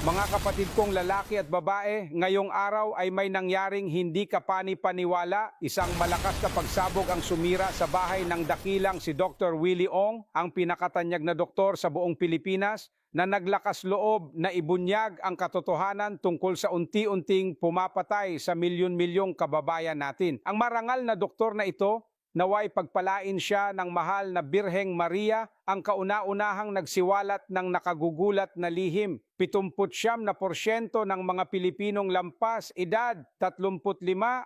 Mga kapatid kong lalaki at babae, ngayong araw ay may nangyaring hindi kapani-paniwala. Isang malakas na pagsabog ang sumira sa bahay ng dakilang si Dr. Willie Ong, ang pinakatanyag na doktor sa buong Pilipinas, na naglakas loob na ibunyag ang katotohanan tungkol sa unti-unting pumapatay sa milyon-milyong kababayan natin. Ang marangal na doktor na ito, naway pagpalain siya ng mahal na Birheng Maria, ang kauna-unahang nagsiwalat ng nakagugulat na lihim. 79% ng mga Pilipinong lampas edad 35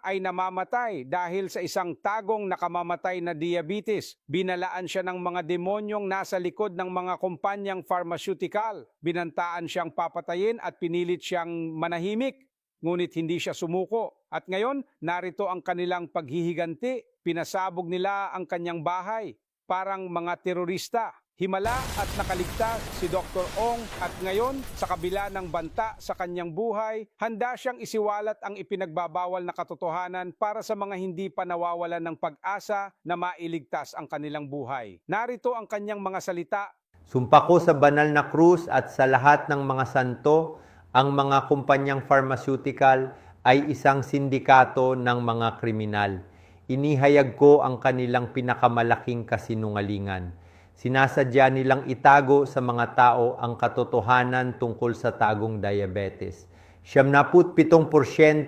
ay namamatay dahil sa isang tagong nakamamatay na diabetes. Binalaan siya ng mga demonyong nasa likod ng mga kumpanyang pharmaceutical. Binantaan siyang papatayin at pinilit siyang manahimik. Ngunit hindi siya sumuko. At ngayon, narito ang kanilang paghihiganti. Pinasabog nila ang kanyang bahay. Parang mga terorista. Himala at nakaligtas si Dr. Ong at ngayon, sa kabila ng banta sa kanyang buhay, handa siyang isiwalat ang ipinagbabawal na katotohanan para sa mga hindi pa nawawalan ng pag-asa na mailigtas ang kanilang buhay. Narito ang kanyang mga salita. Sumpa ko sa banal na krus at sa lahat ng mga santo, ang mga kumpanyang pharmaceutical ay isang sindikato ng mga kriminal. Inihayag ko ang kanilang pinakamalaking kasinungalingan. Sinasadya nilang itago sa mga tao ang katotohanan tungkol sa tagong diabetes. 77%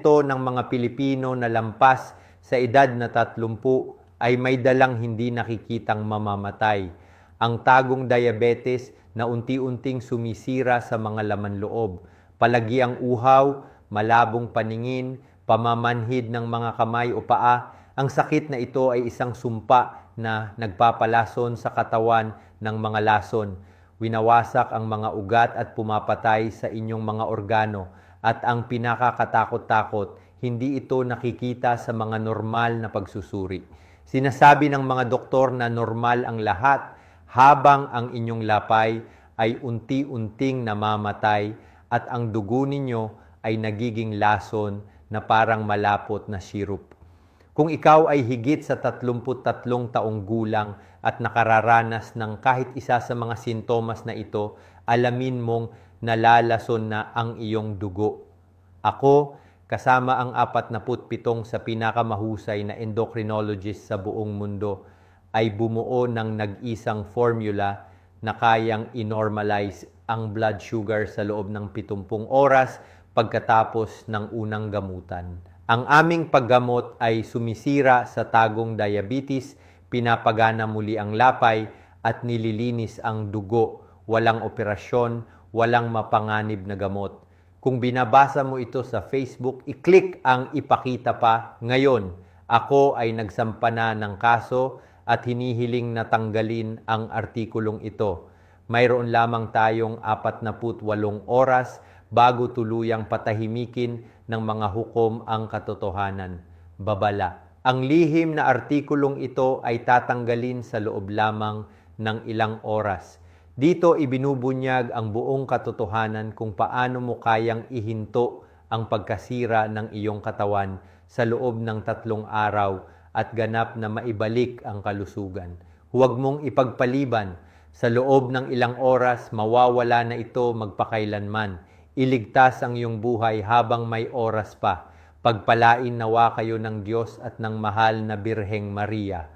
ng mga Pilipino na lampas sa edad na 30 ay may dalang hindi nakikitang mamamatay. Ang tagong diabetes na unti-unting sumisira sa mga laman loob. Palagi ang uhaw, malabong paningin, pamamanhid ng mga kamay o paa. Ang sakit na ito ay isang sumpa na nagpapalason sa katawan ng mga lason. Winawasak ang mga ugat at pumapatay sa inyong mga organo. At ang pinakakatakot-takot, hindi ito nakikita sa mga normal na pagsusuri. Sinasabi ng mga doktor na normal ang lahat habang ang inyong lapay ay unti-unting namamatay at ang dugo ninyo ay nagiging lason na parang malapot na sirup. Kung ikaw ay higit sa 33 taong gulang at nakararanas ng kahit isa sa mga sintomas na ito, alamin mong nalalason na ang iyong dugo. Ako, kasama ang 47 sa pinakamahusay na endocrinologist sa buong mundo, ay bumuo ng nag-isang formula na kayang inormalize ang blood sugar sa loob ng 70 oras pagkatapos ng unang gamutan. Ang aming paggamot ay sumisira sa tagong diabetes, pinapagana muli ang lapay at nililinis ang dugo. Walang operasyon, walang mapanganib na gamot. Kung binabasa mo ito sa Facebook, i-click ang ipakita pa ngayon. Ako ay nagsampa na ng kaso at hinihiling na tanggalin ang artikulong ito. Mayroon lamang tayong 48 oras bago tuluyang patahimikin ng mga hukom ang katotohanan. Babala. Ang lihim na artikulong ito ay tatanggalin sa loob lamang ng ilang oras. Dito ibinubunyag ang buong katotohanan kung paano mo kayang ihinto ang pagkasira ng iyong katawan sa loob ng 3 araw at ganap na maibalik ang kalusugan. Huwag mong ipagpaliban. Sa loob ng ilang oras, mawawala na ito magpakailanman. Iligtas ang iyong buhay habang may oras pa. Pagpalain nawa kayo ng Diyos at ng mahal na Birheng Maria.